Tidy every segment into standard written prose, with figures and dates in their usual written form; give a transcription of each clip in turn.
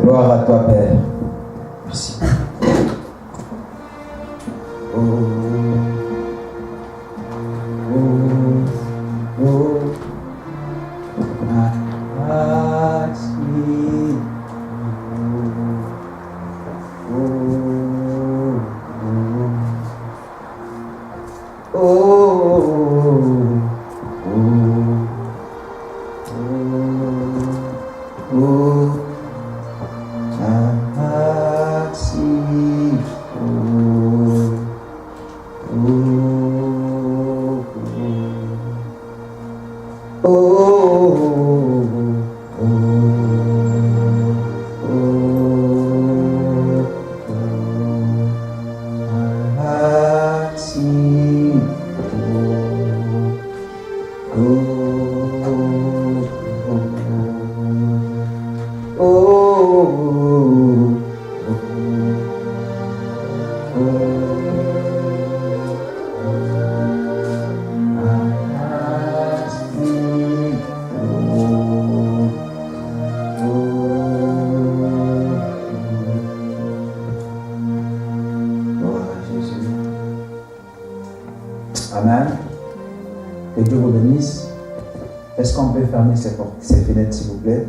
Gloire à toi, Père. Merci. Oh, oh, oh, merci. Oh, Amen. Que Dieu vous bénisse. Est-ce qu'on peut fermer ces fenêtres, s'il vous plaît?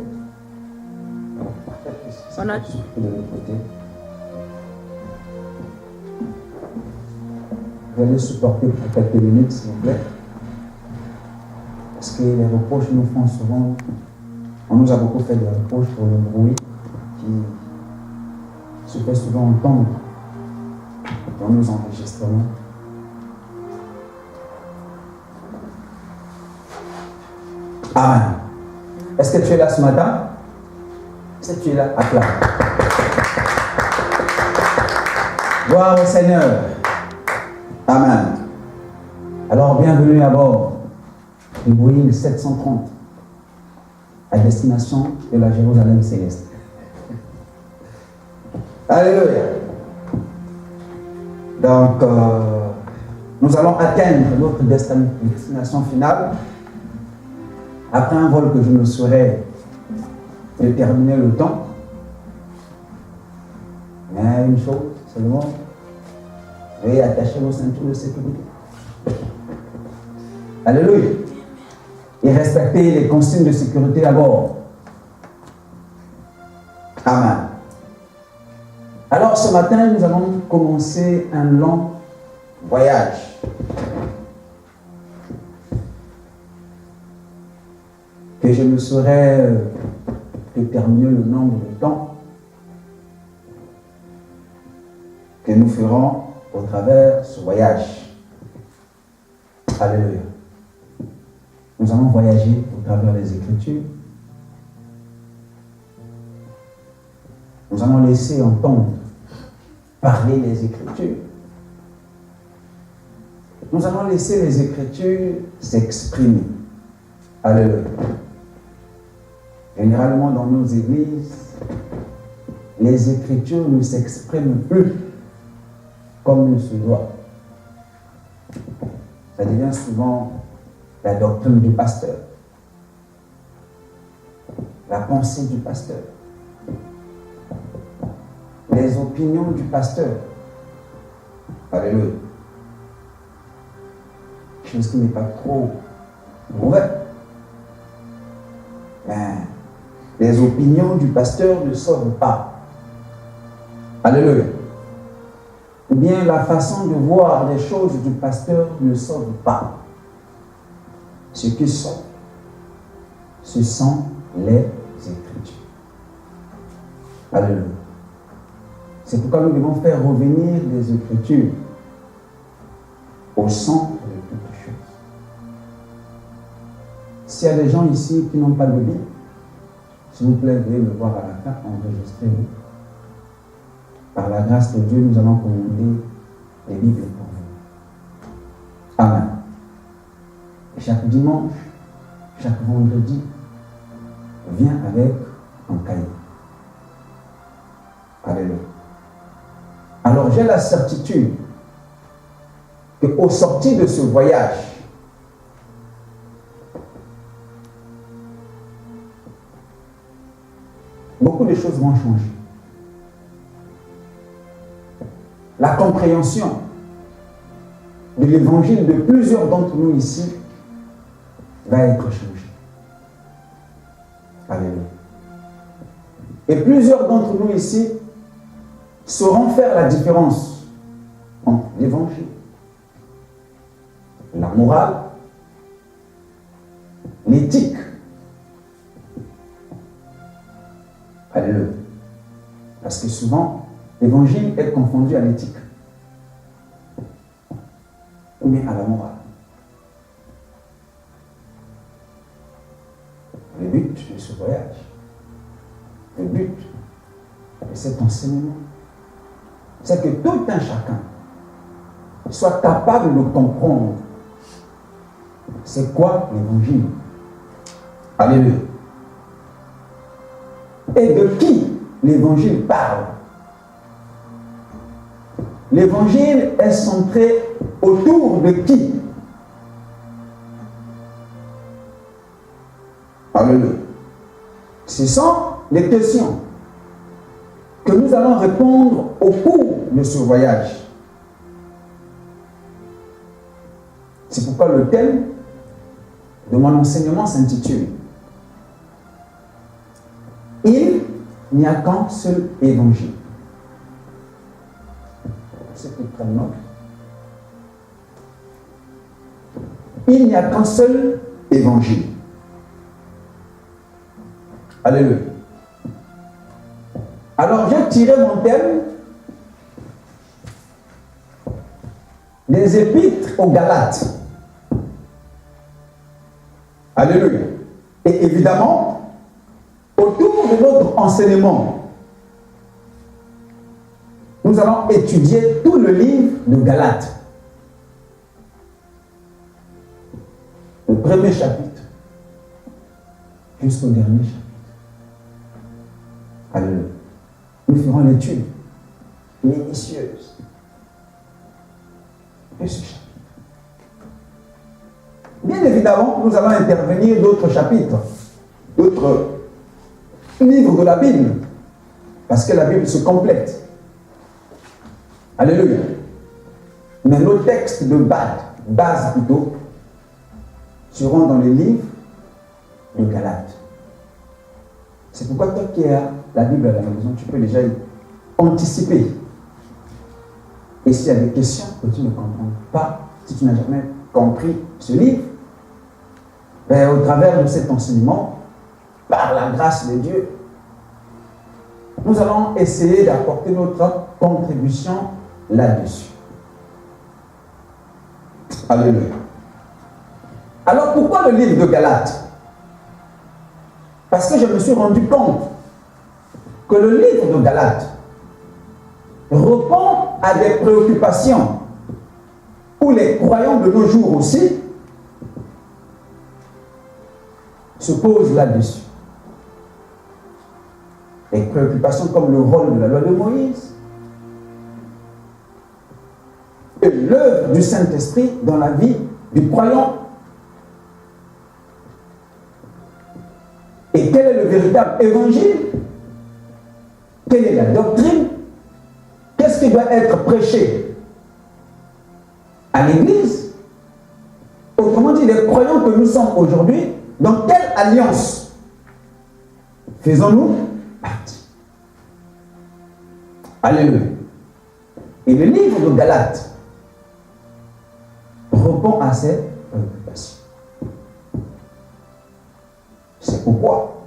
De l'autre côté. Vous allez supporter pour quelques minutes, s'il vous plaît. Parce que les reproches nous font souvent. On nous a beaucoup fait des reproches pour le bruit qui se fait souvent entendre dans nos enregistrements. Amen. Est-ce que tu es là ce matin? Est-ce que tu es là? Acclame. Gloire au Seigneur. Amen. Alors, bienvenue à bord du Boeing 730 à destination de la Jérusalem céleste. Alléluia. Donc, nous allons atteindre notre destination finale après un vol que je me serais déterminé le temps. Mais une chose, seulement, veuillez attacher vos ceintures de sécurité. Alléluia. Et respecter les consignes de sécurité à bord. Amen. Alors ce matin, nous allons commencer un long voyage. Que je me serais déterminé le nombre de temps que nous ferons au travers ce voyage. Alléluia. Nous allons voyager au travers des Écritures. Nous allons laisser entendre parler les Écritures. Nous allons laisser les Écritures s'exprimer. Alléluia. Généralement, dans nos églises, les Écritures ne s'expriment plus comme il se doit. Ça devient souvent la doctrine du pasteur, la pensée du pasteur, les opinions du pasteur. Alléluia. Chose qui n'est pas trop mauvaise. Mais les opinions du pasteur ne sauvent pas. Alléluia. Ou bien la façon de voir les choses du pasteur ne sauve pas. Ce qui sauve, ce sont les Écritures. Alléluia. C'est pourquoi nous devons faire revenir les Écritures au centre de toutes choses. S'il y a des gens ici qui n'ont pas de Bible, s'il vous plaît, veuillez me voir à la fin, enregistrez-vous. Par la grâce de Dieu, nous allons commander les Bibles pour vous. Amen. Et chaque dimanche, chaque vendredi, viens avec un cahier. Alléluia. Alors j'ai la certitude qu'au sortir de ce voyage, beaucoup de choses vont changer. La compréhension de l'évangile de plusieurs d'entre nous ici va être changée. Alléluia. Et plusieurs d'entre nous ici sauront faire la différence entre l'évangile, la morale, l'éthique. Alléluia. Parce que souvent, l'évangile est confondu à l'éthique ou bien à la morale. Le but de ce voyage, le but de cet enseignement, c'est que tout un chacun soit capable de comprendre c'est quoi l'évangile. Alléluia. Et de qui l'évangile parle. L'évangile est centré autour de qui? Alléluia. Ce sont des questions que nous allons répondre au cours de ce voyage. C'est pourquoi le thème de mon enseignement s'intitule « Il n'y a qu'un seul évangile ». C'est qui prennent note. Il n'y a qu'un seul évangile. Alléluia. Alors, j'ai tiré mon thème des épîtres aux Galates. Alléluia. Et évidemment, autour de notre enseignement, nous allons étudier tout le livre de Galates. Le premier chapitre jusqu'au dernier chapitre. Alléluia. Nous ferons l'étude minutieuse de ce chapitre. Bien évidemment, nous allons intervenir d'autres chapitres, d'autres livres de la Bible, parce que la Bible se complète. Alléluia. Mais nos textes de base plutôt, seront dans les livres de Galates. C'est pourquoi toi qui as la Bible à la maison, tu peux déjà y anticiper. Et s'il y a des questions que tu ne comprends pas, si tu n'as jamais compris ce livre, ben, au travers de cet enseignement, par la grâce de Dieu, nous allons essayer d'apporter notre contribution là-dessus. Alléluia. Alors pourquoi le livre de Galates? Parce que je me suis rendu compte que le livre de Galates répond à des préoccupations où les croyants de nos jours aussi se posent là-dessus. Des préoccupations comme le rôle de la loi de Moïse et l'œuvre du Saint-Esprit dans la vie du croyant. Et quel est le véritable évangile? Quelle est la doctrine? Qu'est-ce qui doit être prêché à l'Église? Autrement dit, les croyants que nous sommes aujourd'hui, dans quelle alliance faisons-nous partie? Alléluia. Et le livre de Galates répond à ces préoccupations. C'est pourquoi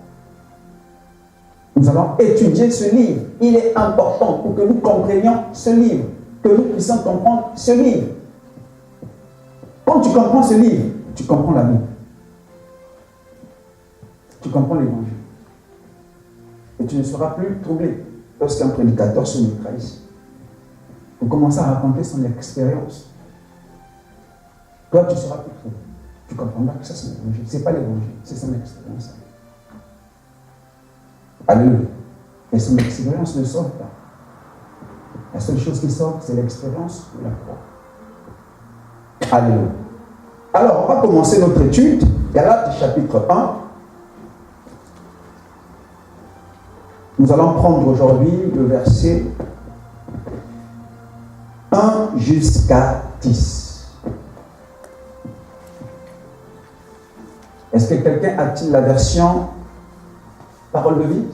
nous allons étudier ce livre. Il est important pour que nous comprenions ce livre, que nous puissions comprendre ce livre. Quand tu comprends ce livre, tu comprends la Bible. Tu comprends l'évangile. Et tu ne seras plus troublé lorsqu'un prédicateur se mettra ici pour commencer à raconter son expérience. Toi, tu seras plus troublé. Tu comprendras que ça, c'est l'évangile. Ce n'est pas l'évangile, c'est son expérience. Alléluia. Et son expérience ne sauve pas. La seule chose qui sauve, c'est l'expérience de la croix. Alléluia. Alors, on va commencer notre étude. Galates chapitre 1. Nous allons prendre aujourd'hui le verset 1 jusqu'à 10. Est-ce que quelqu'un a-t-il la version parole de vie?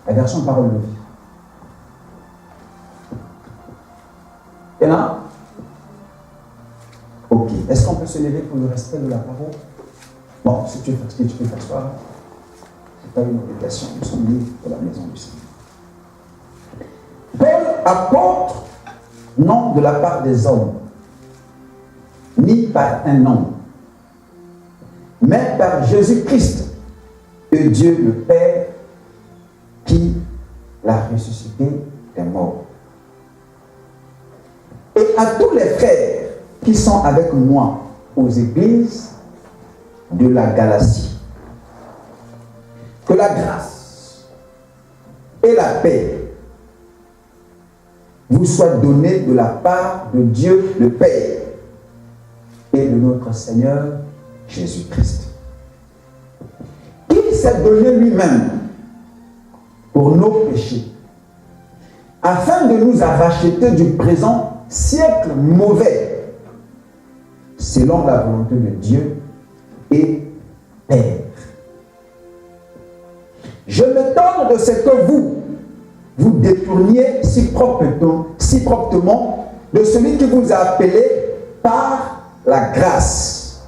La version parole de vie. Il y en a? Ok. Est-ce qu'on peut se lever pour le respect de la parole? Bon, si tu es fatigué, tu peux t'asseoir. Ce n'est pas une obligation. Nous sommes libres pour la maison du Seigneur. Paul, apôtre, non de la part des hommes, ni par un homme, mais par Jésus-Christ, et Dieu le Père, qui l'a ressuscité des morts. Et à tous les frères qui sont avec moi aux églises de la Galatie, que la grâce et la paix vous soient données de la part de Dieu le Père et de notre Seigneur Jésus-Christ, qui s'est donné lui-même pour nos péchés, afin de nous racheter du présent siècle mauvais, selon la volonté de Dieu et Père. Je m'étonne de ce que vous détourniez si promptement de celui qui vous a appelé par la grâce.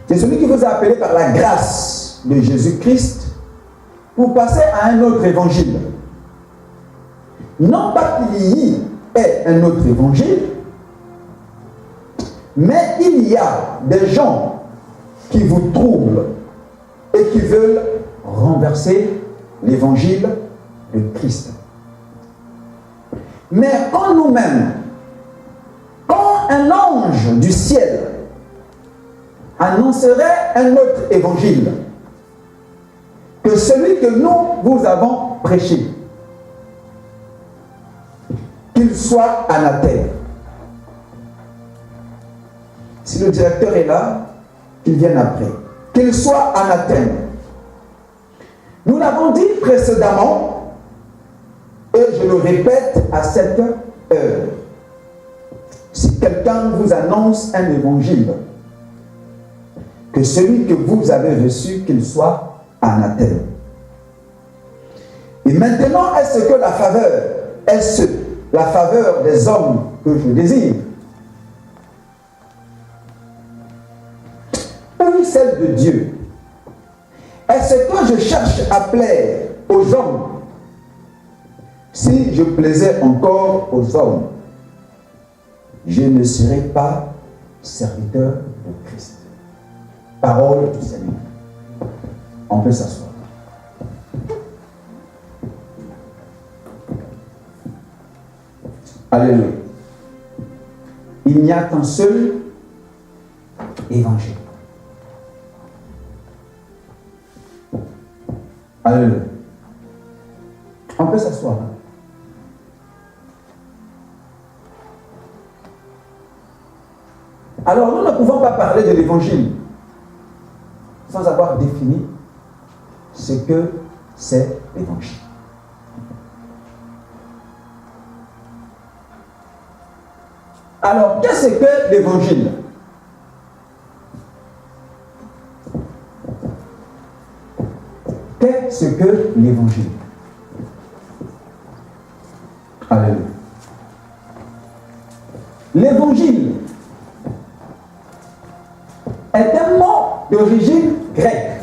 C'est celui qui vous a appelé par la grâce de Jésus-Christ pour passer à un autre évangile. Non pas qu'il y ait un autre évangile, mais il y a des gens qui vous troublent et qui veulent renverser l'évangile de Christ. Mais quand nous-mêmes, quand un ange du ciel annoncerait un autre évangile que celui que nous vous avons prêché, qu'il soit anathème. Si le directeur est là, qu'il vienne après. Qu'il soit anathème. Nous l'avons dit précédemment, et je le répète à cette heure. Si quelqu'un vous annonce un évangile, que celui que vous avez reçu, qu'il soit anathème. Et maintenant, est-ce que la faveur des hommes que je désire, ou celle de Dieu? Est-ce que je cherche à plaire aux hommes? Si je plaisais encore aux hommes, je ne serais pas serviteur de Christ. Parole du Seigneur. On peut s'asseoir. Alléluia. Il n'y a qu'un seul évangile. Alléluia. On peut s'asseoir. Alors, nous ne pouvons pas parler de l'évangile sans avoir défini ce que c'est l'évangile. Alors, qu'est-ce que l'évangile? Qu'est-ce que l'évangile? Alléluia. L'évangile est un mot d'origine grecque.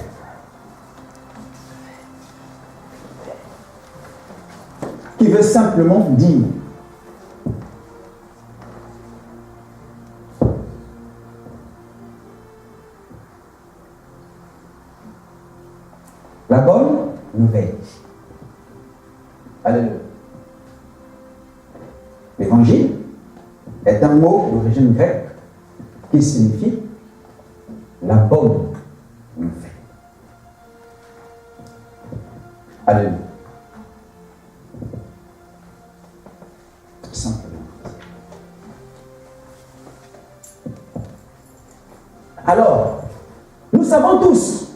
Qui veut simplement dire la bonne nouvelle. Alléluia. L'évangile est un mot d'origine grecque qui signifie la bonne nouvelle. Alléluia. Simplement. Alors, nous savons tous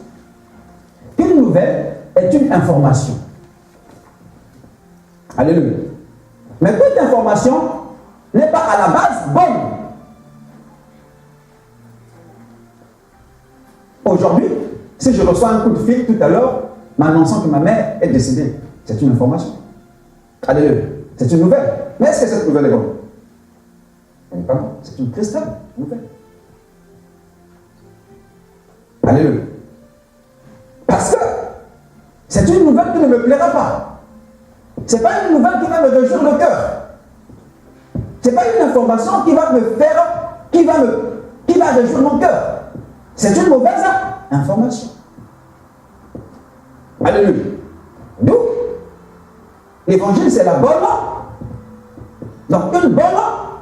qu'une nouvelle est une information. Alléluia. Mais toute information n'est pas à la base bonne. Aujourd'hui, si je reçois un coup de fil tout à l'heure, m'annonçant que ma mère est décédée, c'est une information. Alléluia. C'est une nouvelle. Mais est-ce que cette nouvelle est bonne? Elle n'est pas bonne. C'est une triste nouvelle. Alléluia. Parce que c'est une nouvelle qui ne me plaira pas. Ce n'est pas une nouvelle qui va me réjouir le cœur. Ce n'est pas une information qui va me faire, qui va réjouir mon cœur. C'est une mauvaise information. Alléluia. Donc, l'évangile, c'est la bonne. Donc, une bonne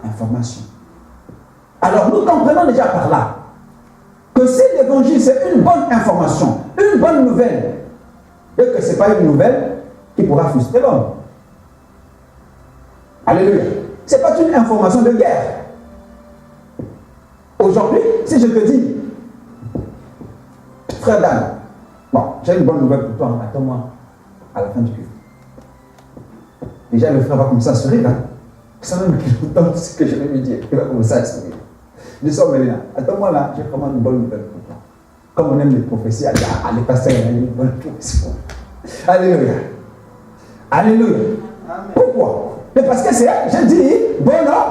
information. Alors, nous comprenons déjà par là que si l'évangile, c'est une bonne information, une bonne nouvelle, et que ce n'est pas une nouvelle qui pourra frustrer l'homme. Alléluia. Ce n'est pas une information de guerre. Aujourd'hui, si je te dis, frère Dan, bon, j'ai une bonne nouvelle pour toi, attends-moi à la fin du culte. Déjà, le frère va commencer à sourire, hein. Ça même qu'il entend ce que je vais lui dire, il va commencer à sourire. Je dis, Mélina, attends-moi là, j'ai vraiment une bonne nouvelle pour toi. Comme on aime les prophéties, les pasteurs, il y a une bonne prophétie. Alléluia. Alléluia. Amen. Pourquoi? Mais parce que c'est, je dis, bon non.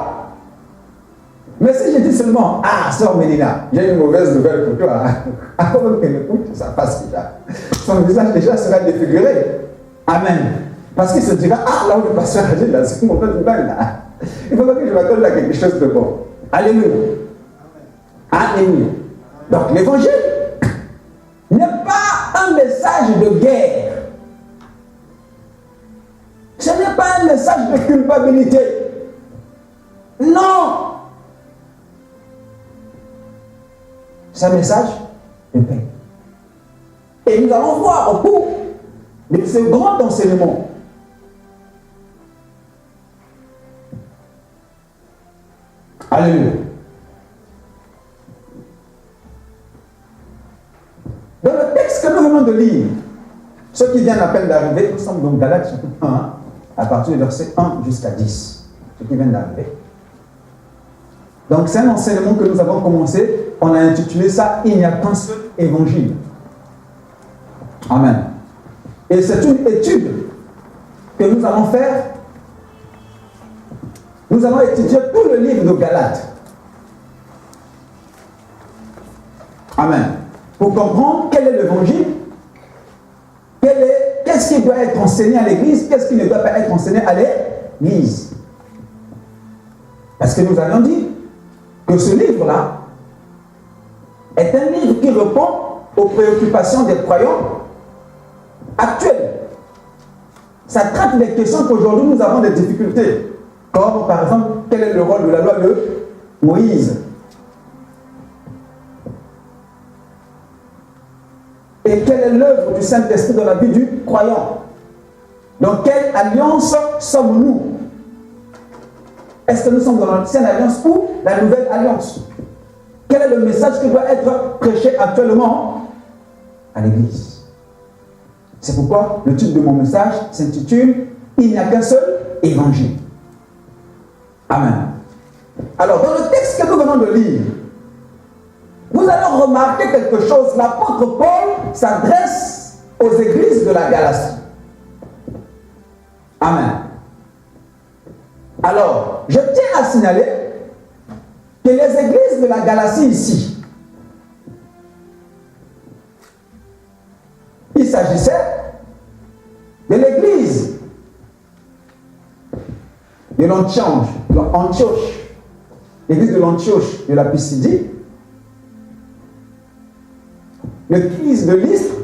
Mais si je dis seulement, sœur Mélina, j'ai une mauvaise nouvelle pour toi, avant qu'elle écoute, ça passe déjà. Son visage déjà sera défiguré. Amen. Parce qu'il se dira, là où le pasteur a dit, là, c'est une mauvaise nouvelle là. Il faut que je m'attende là quelque chose de bon. Alléluia. Alléluia. Donc l'évangile n'est pas un message de guerre. Ce n'est pas un message de culpabilité. Non. C'est un message de paix. Et nous allons voir au cours de ce grand enseignement Alléluia. Dans le texte que nous venons de lire, ceux qui viennent à peine d'arriver, nous sommes dans Galates chapitre 1, à partir du verset 1 jusqu'à 10. Ceux qui viennent d'arriver. Donc c'est un enseignement que nous avons commencé, on a intitulé ça « Il n'y a qu'un seul évangile ». Amen. Et c'est une étude que nous allons faire. Nous allons étudier tout le livre de Galates. Amen. Pour comprendre quel est l'évangile, qu'est-ce qui doit être enseigné à l'église, qu'est-ce qui ne doit pas être enseigné à l'église. Parce que nous avions dit que ce livre-là est un livre qui répond aux préoccupations des croyants actuels. Ça traite des questions qu'aujourd'hui nous avons des difficultés. Comme par exemple, quel est le rôle de la loi de Moïse? Et quelle est l'œuvre du Saint-Esprit dans la vie du croyant? Dans quelle alliance sommes-nous? Est-ce que nous sommes dans l'ancienne alliance ou la nouvelle alliance? Quel est le message qui doit être prêché actuellement à l'Église? C'est pourquoi le titre de mon message s'intitule « Il n'y a qu'un seul évangile ». Amen. Alors, dans le texte que nous venons de lire, vous allez remarquer quelque chose. L'apôtre Paul s'adresse aux églises de la Galatie. Amen. Alors, je tiens à signaler que les églises de la Galatie ici, il s'agissait de l'église de l'Antioche, l'église de l'Antioche de la Pisidie, l'église de Lystre,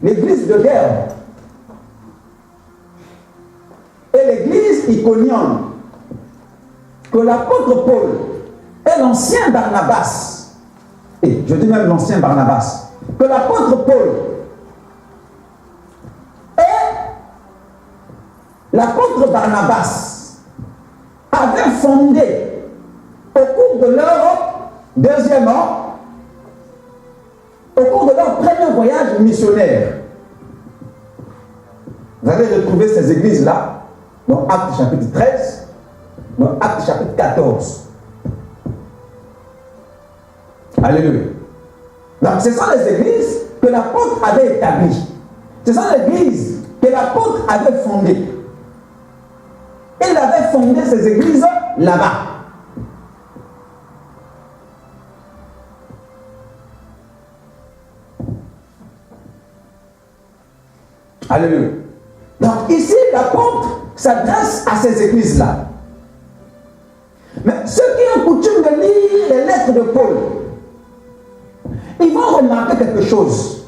l'église de Derbe et l'église iconienne, que l'apôtre Paul et l'ancien Barnabas, et je dis même l'ancien Barnabas, que l'apôtre Paul et l'apôtre Barnabas avaient fondé au cours de leur Deuxièmement, au cours de leur premier voyage missionnaire, vous allez retrouver ces églises-là dans Actes chapitre 13, dans Actes chapitre 14. Alléluia. Donc ce sont les églises que l'apôtre avait établies. Ce sont les églises que l'apôtre avait fondées. Il avait fondé ces églises là-bas. Alléluia. Donc ici, l'apôtre s'adresse à ces églises-là. Mais ceux qui ont coutume de lire les lettres de Paul, ils vont remarquer quelque chose.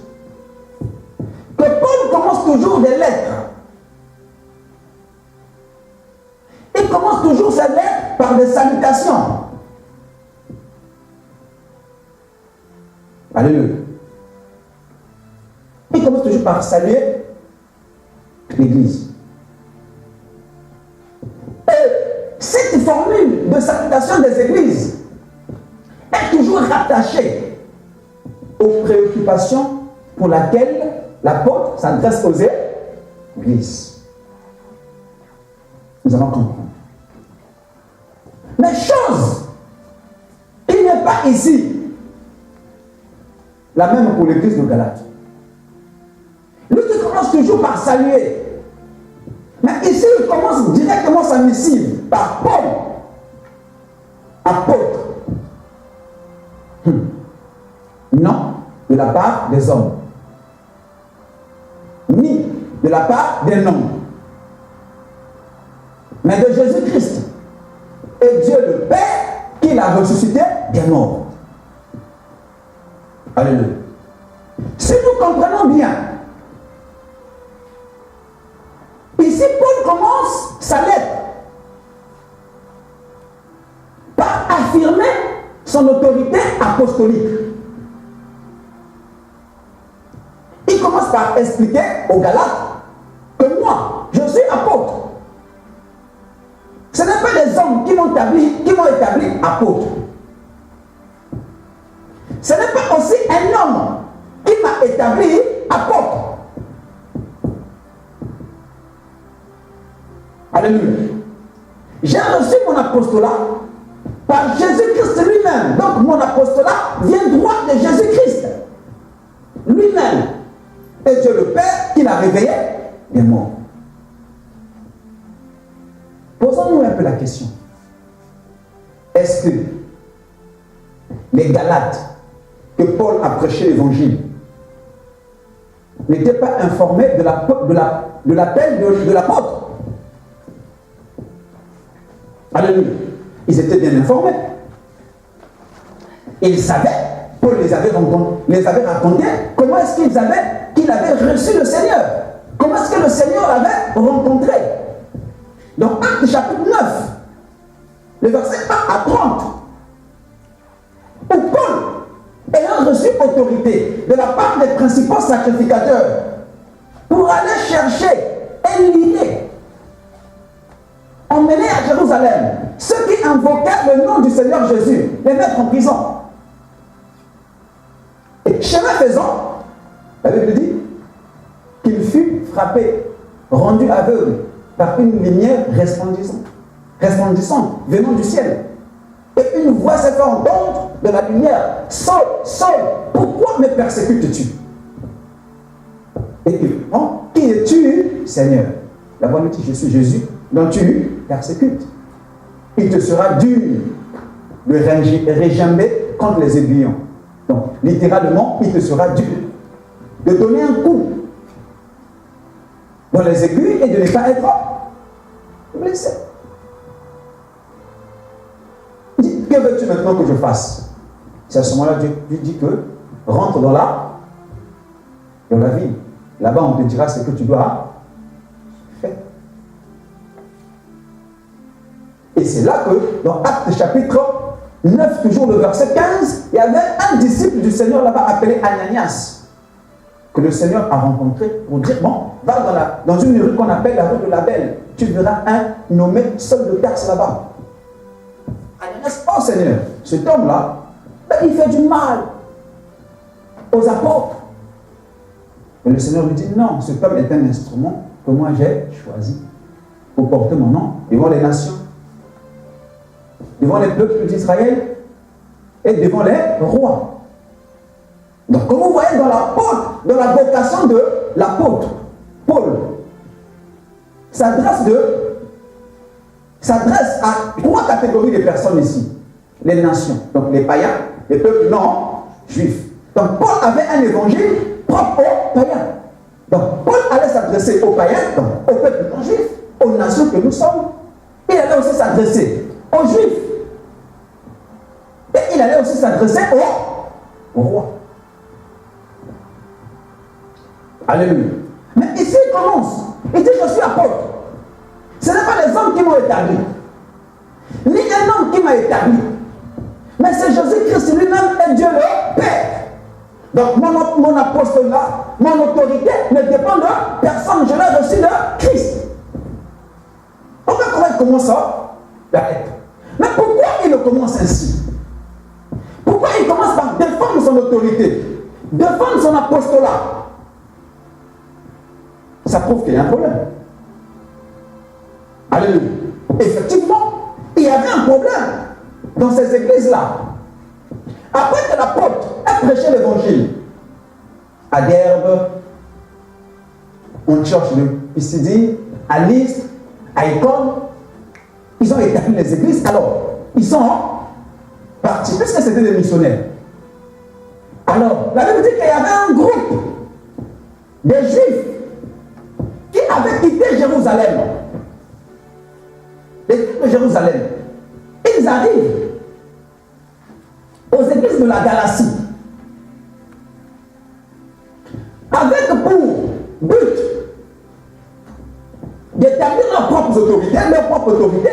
Que Paul commence toujours des lettres. Il commence toujours ses lettres par des salutations. Alléluia. Il commence toujours par saluer l'Église. Et cette formule de salutation des églises est toujours rattachée aux préoccupations pour lesquelles l'apôtre s'adresse aux églises. Nous allons comprendre. Mais chose, il n'est pas ici la même pour l'église de Galate. Lui qui commence toujours par saluer. Mais ici, il commence directement sa missive par Paul, apôtre. Non de la part des hommes, ni de la part des noms, mais de Jésus-Christ et Dieu le Père qui l'a ressuscité des morts. Alléluia. Si nous comprenons bien, ici Paul commence sa lettre par affirmer son autorité apostolique. Il commence par expliquer aux Galates que moi, je suis apôtre. Ce n'est pas des hommes qui m'ont établi apôtre. Ce n'est pas aussi un homme qui m'a établi apôtre. Alléluia. J'ai reçu mon apostolat par Jésus-Christ lui-même. Donc mon apostolat vient droit de Jésus-Christ lui-même. Et Dieu le Père qui l'a réveillé des morts. Posons-nous un peu la question. Est-ce que les Galates que Paul a prêché l'évangile n'étaient pas informés de l'appel de l'apôtre? Alléluia. Ils étaient bien informés. Ils savaient, Paul les avait raconté comment est-ce qu'il avait reçu le Seigneur. Comment est-ce que le Seigneur l'avait rencontré. Dans Actes chapitre 9, le verset 1 à 30, où Paul, ayant reçu autorité de la part des principaux sacrificateurs pour aller chercher et lier, emmener à Jérusalem ceux qui invoquaient le nom du Seigneur Jésus, les mettre en prison. Et chemin faisant, la Bible dit qu'il fut frappé, rendu aveugle par une lumière resplendissante venant du ciel. Et une voix s'est fait entendre de la lumière. Saul, Saul, pourquoi me persécutes-tu? Et il répond, qui es-tu, Seigneur? La voix lui dit, je suis Jésus, dont tu persécutes. Il te sera dur de réjamber contre les aiguillons. Donc, littéralement, il te sera dur de donner un coup dans les aiguilles et de ne pas être blessé. Dis, que veux-tu maintenant que je fasse? C'est à ce moment-là que Dieu dit que rentre dans la ville. Là-bas, on te dira ce que tu dois faire. Et c'est là que, dans Actes chapitre 9, toujours le verset 15, il y avait un disciple du Seigneur là-bas appelé Ananias, que le Seigneur a rencontré pour dire, bon, va dans une rue qu'on appelle la rue de la Belle, tu verras un nommé Saul de Tarse là-bas. Ananias, oh Seigneur, cet homme-là qu'il fait du mal aux apôtres. Et le Seigneur lui dit, non, cet homme est un instrument que moi j'ai choisi pour porter mon nom devant les nations, devant les peuples d'Israël et devant les rois. Donc, comme vous voyez dans la vocation de l'apôtre, Paul s'adresse à 3 catégories de personnes ici. Les nations, donc les païens, les peuples non juifs. Donc, Paul avait un évangile propre aux païens. Donc, Paul allait s'adresser aux païens, donc aux peuples non juifs, aux nations que nous sommes. Il allait aussi s'adresser aux juifs. Et il allait aussi s'adresser aux rois. Alléluia. Mais ici, il commence. Il dit, je suis apôtre. Ce n'est pas les hommes qui m'ont établi, ni un homme qui m'a établi, mais c'est Jésus-Christ lui-même et Dieu le Père. Donc mon apostolat, mon autorité ne dépend de personne, je l'ai reçu de Christ. On va comment il commence à être. Mais pourquoi il le commence ainsi? Pourquoi il commence par défendre son autorité, défendre son apostolat? Ça prouve qu'il y a un problème. Alléluia. Effectivement, il y avait un problème dans ces églises-là. Après que l'apôtre ait prêché l'évangile à Derbe, Antioche de Pisidie, à Lystre, à Icône, ils ont établi les églises. Alors, ils sont partis, puisque c'était des missionnaires. Alors, la Bible dit qu'il y avait un groupe des Juifs qui avaient quitté Jérusalem. Les Juifs de Jérusalem. Ils arrivent aux églises de la Galatie avec pour but d'établir leurs propres autorités,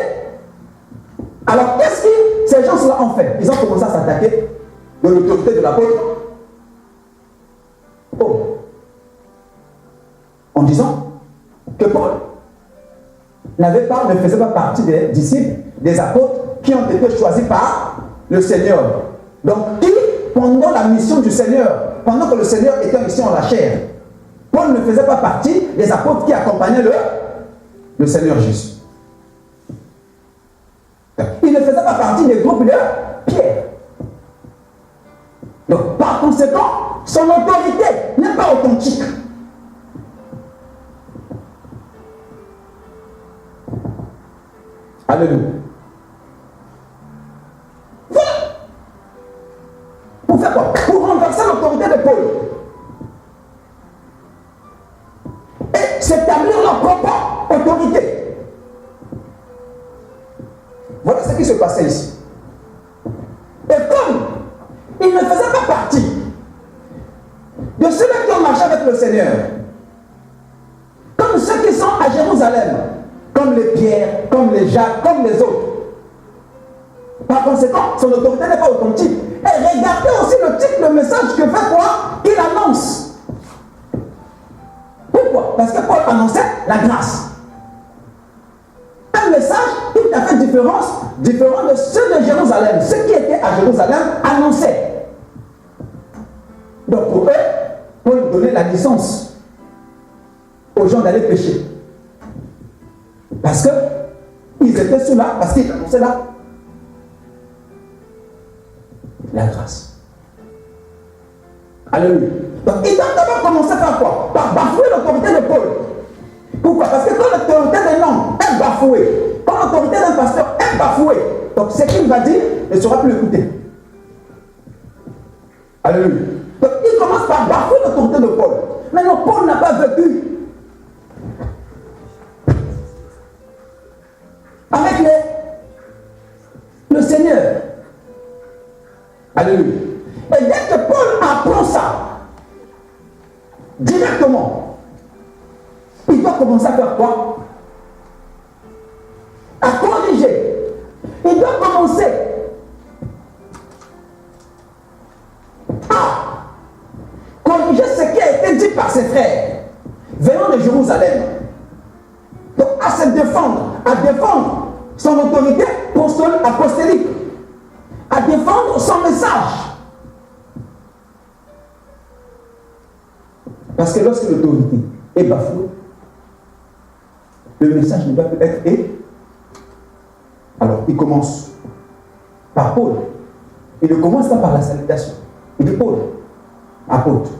Alors, qu'est-ce que ces gens-là ont fait? Ils ont commencé à s'attaquer de l'autorité de l'apôtre. En disant que Paul ne faisait pas partie des disciples, des apôtres qui ont été choisis par le Seigneur. Donc, qui, pendant la mission du Seigneur, pendant que le Seigneur était en mission en la chair, Paul ne faisait pas partie des apôtres qui accompagnaient le Seigneur Jésus. Il ne faisait pas partie des groupes de Pierre. Donc, par conséquent, son autorité n'est pas authentique. Alléluia. Voilà. Pour faire quoi? Pour renverser l'autorité de Paul. Et s'établir leur propre autorité. Voilà ce qui se passait ici. Et comme il ne faisait pas partie de ceux-là qui ont marché avec le Seigneur, comme ceux qui sont à Jérusalem, comme les Pierre, comme les Jacques, comme les autres. Par conséquent, son autorité n'est pas authentique. Et regardez aussi le type de message que fait quoi? Il annonce. Pourquoi? Parce que Paul annonçait la grâce. Un message tout à fait différent de ceux de Jérusalem. Ceux qui étaient à Jérusalem annonçaient. Donc pour eux, Paul donnait la licence aux gens d'aller pécher. Parce qu'ils étaient sous là, parce qu'ils annonçaient là la grâce. Alléluia. Donc ils doivent d'abord commencer par quoi? Par bafouer l'autorité de Paul. Pourquoi? Parce que quand l'autorité d'un homme est bafouée, quand l'autorité d'un pasteur est bafouée, donc ce qu'il va dire ne sera plus écouté. Alléluia. Donc il commence par bafouer l'autorité de Paul. Maintenant, Paul n'a pas vécu avec le Seigneur. Alléluia. Et dès que Paul apprend ça, directement, il doit commencer à faire quoi? À corriger. Il doit commencer à corriger ce qui a été dit par ses frères venant de Jérusalem. Donc à se défendre, à défendre son autorité apostolique, à défendre son message. Parce que lorsque l'autorité est bafouée, le message ne doit plus être et. Alors, il commence par Paul. Il ne commence pas par la salutation. Il dit Paul, apôtre.